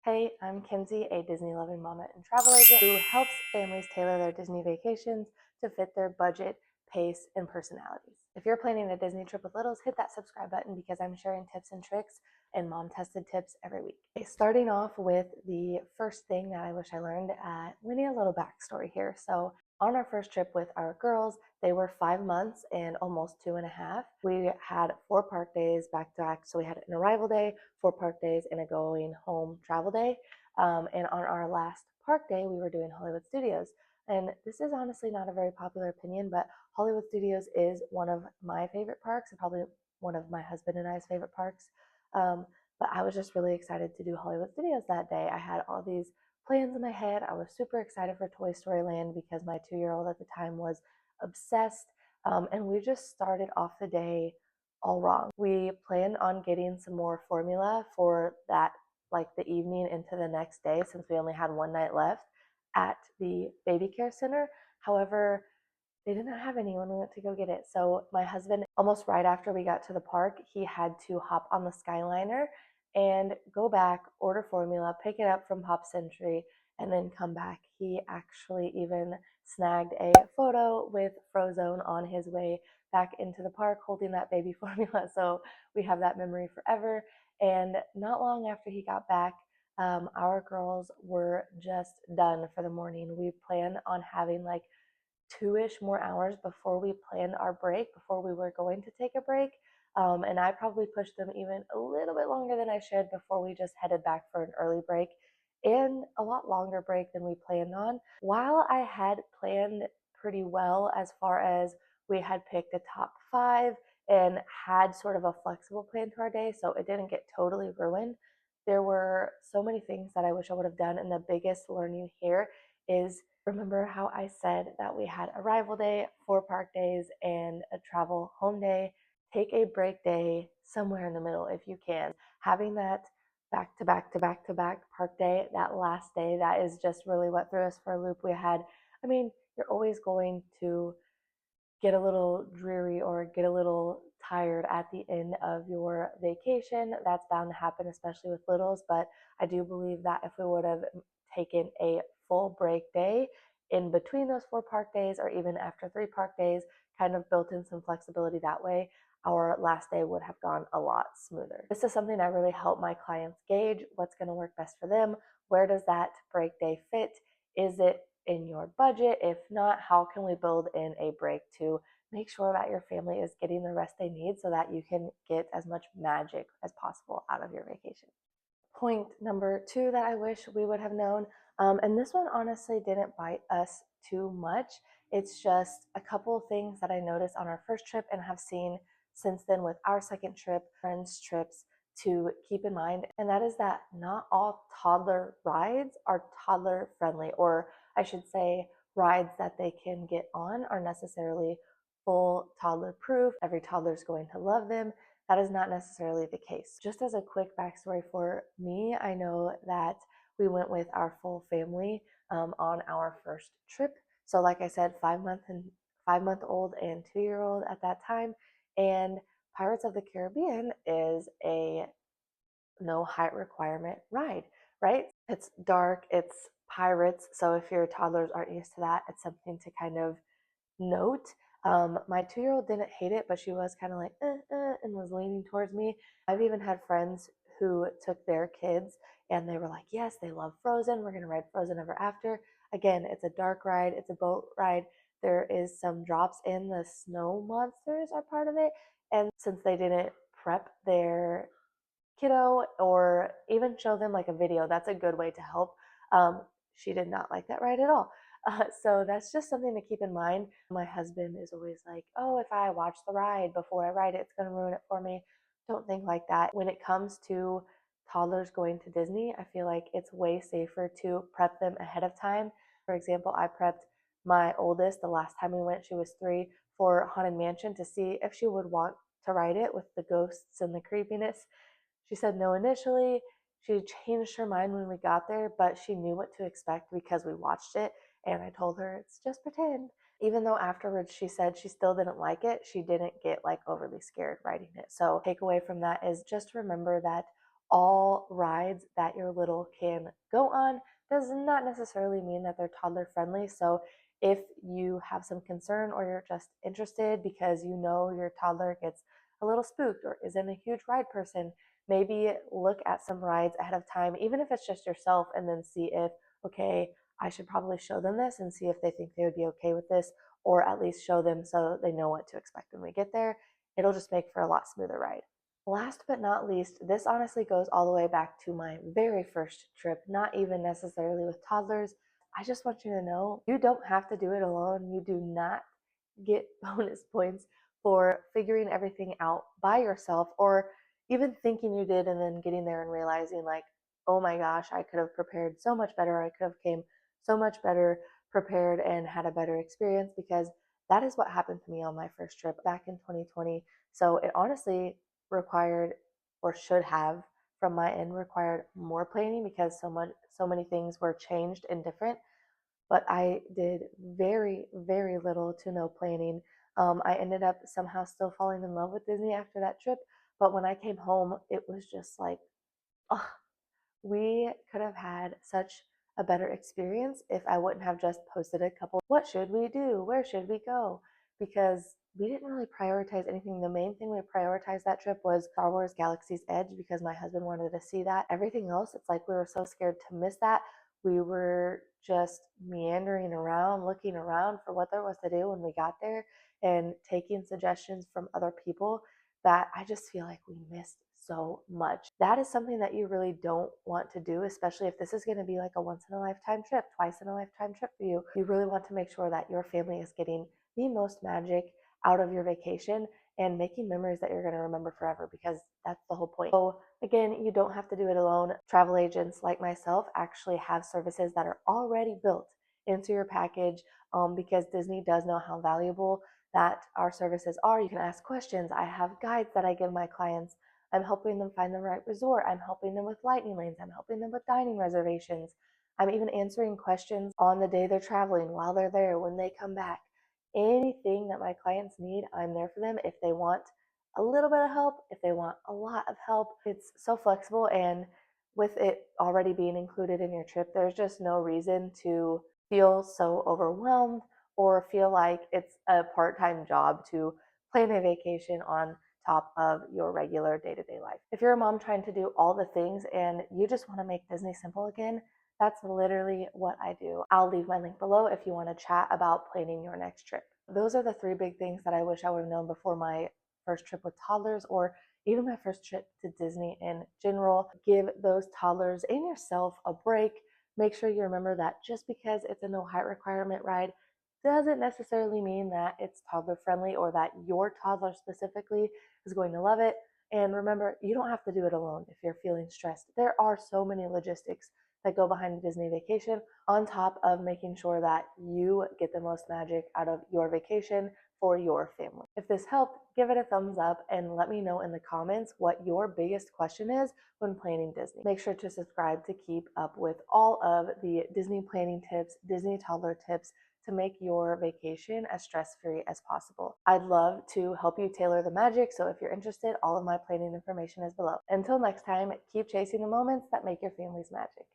Hey, I'm Kinsey, a Disney-loving mama and travel agent who helps families tailor their Disney vacations to fit their budget, pace, and personalities. If you're planning a Disney trip with littles, hit that subscribe button because I'm sharing tips and tricks and mom-tested tips every week. Okay, starting off with the first thing that I wish I learned, we need a little backstory here. So on our first trip with our girls, they were 5 months and almost 2.5. We had 4 park days back to back. So we had an arrival day, 4 park days, and a going home travel day. And on our last park day, we were doing Hollywood Studios. And this is honestly not a very popular opinion, but Hollywood Studios is one of my favorite parks and probably one of my husband and I's favorite parks. Um, but I was just really excited to do Hollywood Studios that day. I had all these plans in my head. I was super excited for Toy Story Land because my 2-year-old at the time was obsessed. And we just started off the day all wrong. We planned on getting some more formula for that, like the evening into the next day, since we only had one night left at the baby care center. However, they did not have any when we went to go get it. So my husband, almost right after we got to the park, he had to hop on the Skyliner and go back, order formula, pick it up from Pop Century, and then come back. He actually even snagged a photo with Frozone on his way back into the park holding that baby formula. So we have that memory forever. And not long after he got back, our girls were just done for the morning. We planned on having like 2-ish more hours before we planned our break, before we were going to take a break. And I probably pushed them even a little bit longer than I should before we just headed back for an early break and a lot longer break than we planned on. While I had planned pretty well as far as we had picked a top 5 and had sort of a flexible plan to our day so it didn't get totally ruined, there were so many things that I wish I would have done. And the biggest learning here is, remember how I said that we had arrival day, 4 park days, and a travel home day? Take a break day somewhere in the middle if you can. Having that back to back to back to back park day, that last day, that is just really what threw us for a loop. I mean, you're always going to get a little dreary or get a little tired at the end of your vacation. That's bound to happen, especially with littles. But I do believe that if we would have taken a full break day in between those 4 park days, or even after 3 park days, kind of built in some flexibility that way, our last day would have gone a lot smoother. This is something I really help my clients gauge what's going to work best for them. Where does that break day fit? Is it in your budget? If not, how can we build in a break to make sure that your family is getting the rest they need so that you can get as much magic as possible out of your vacation? Point number 2 that I wish we would have known, and this one honestly didn't bite us too much. It's just a couple of things that I noticed on our first trip and have seen since then with our second trip, friends' trips, to keep in mind, and that is that not all toddler rides are toddler friendly, or I should say, rides that they can get on are necessarily full toddler proof. Every toddler is going to love them. That is not necessarily the case. Just as a quick backstory for me, I know that we went with our full family on our first trip. So, like I said, 5-month-old and 2-year-old at that time. And Pirates of the Caribbean is a no height requirement ride, right? It's dark, it's pirates. So if your toddlers aren't used to that, it's something to kind of note. My 2-year-old didn't hate it, but she was kind of like, and was leaning towards me. I've even had friends who took their kids and they were like, yes, they love Frozen. We're going to ride Frozen ever after. Again, it's a dark ride, it's a boat ride. There is some drops in, the snow monsters are part of it. And since they didn't prep their kiddo or even show them like a video, that's a good way to help. Um, she did not like that ride at all. So that's just something to keep in mind. My husband is always like, oh, if I watch the ride before I ride it, it's going to ruin it for me. Don't think like that. When it comes to toddlers going to Disney, I feel like it's way safer to prep them ahead of time. For example, I prepped my oldest the last time we went, she was 3, for Haunted Mansion to see if she would want to ride it with the ghosts and the creepiness. She said no initially. She changed her mind when we got there, but she knew what to expect because we watched it. And I told her, it's just pretend. Even though afterwards she said she still didn't like it, she didn't get like overly scared riding it. So, takeaway from that is just remember that all rides that your little can go on does not necessarily mean that they're toddler friendly. So if you have some concern or you're just interested because you know your toddler gets a little spooked or isn't a huge ride person, maybe look at some rides ahead of time, even if it's just yourself, and then see if, okay, I should probably show them this and see if they think they would be okay with this, or at least show them so they know what to expect when we get there. It'll just make for a lot smoother ride. Last but not least, this honestly goes all the way back to my very first trip, not even necessarily with toddlers. I just want you to know you don't have to do it alone. You do not get bonus points for figuring everything out by yourself, or even thinking you did and then getting there and realizing, like, oh my gosh, I could have prepared so much better. I could have came so much better prepared and had a better experience, because that is what happened to me on my first trip back in 2020. So it honestly required, or should have from my end, required more planning because so many things were changed and different. But I did very, very little to no planning. I ended up somehow still falling in love with Disney after that trip. But when I came home, it was just like, oh, we could have had such a better experience if I wouldn't have just posted a couple, what should we do? Where should we go? Because we didn't really prioritize anything. The main thing we prioritized that trip was Star Wars Galaxy's Edge because my husband wanted to see that. Everything else, it's like we were so scared to miss that. We were just meandering around, looking around for what there was to do when we got there and taking suggestions from other people, that I just feel like we missed so much. That is something that you really don't want to do, especially if this is going to be like a once in a lifetime trip, twice in a lifetime trip for you. You really want to make sure that your family is getting the most magic out of your vacation and making memories that you're going to remember forever, because that's the whole point. So again, you don't have to do it alone. Travel agents like myself actually have services that are already built into your package, because Disney does know how valuable that our services are. You can ask questions. I have guides that I give my clients. I'm helping them find the right resort. I'm helping them with lightning lanes. I'm helping them with dining reservations. I'm even answering questions on the day they're traveling, while they're there, when they come back. Anything that my clients need, I'm there for them. If they want a little bit of help, if they want a lot of help, it's so flexible. And with it already being included in your trip, there's just no reason to feel so overwhelmed or feel like it's a part-time job to plan a vacation on top of your regular day-to-day life. If you're a mom trying to do all the things and you just want to make Disney simple again, that's literally what I do. I'll leave my link below if you want to chat about planning your next trip. Those are the three big things that I wish I would have known before my first trip with toddlers, or even my first trip to Disney in general. Give those toddlers and yourself a break. Make sure you remember that just because it's a no height requirement ride doesn't necessarily mean that it's toddler friendly or that your toddler specifically is going to love it. And remember, you don't have to do it alone if you're feeling stressed. There are so many logistics that go behind a Disney vacation, on top of making sure that you get the most magic out of your vacation for your family. If this helped, give it a thumbs up and let me know in the comments what your biggest question is when planning Disney. Make sure to subscribe to keep up with all of the Disney planning tips, Disney toddler tips, to make your vacation as stress-free as possible. I'd love to help you tailor the magic, so if you're interested, all of my planning information is below. Until next time, keep chasing the moments that make your family's magic.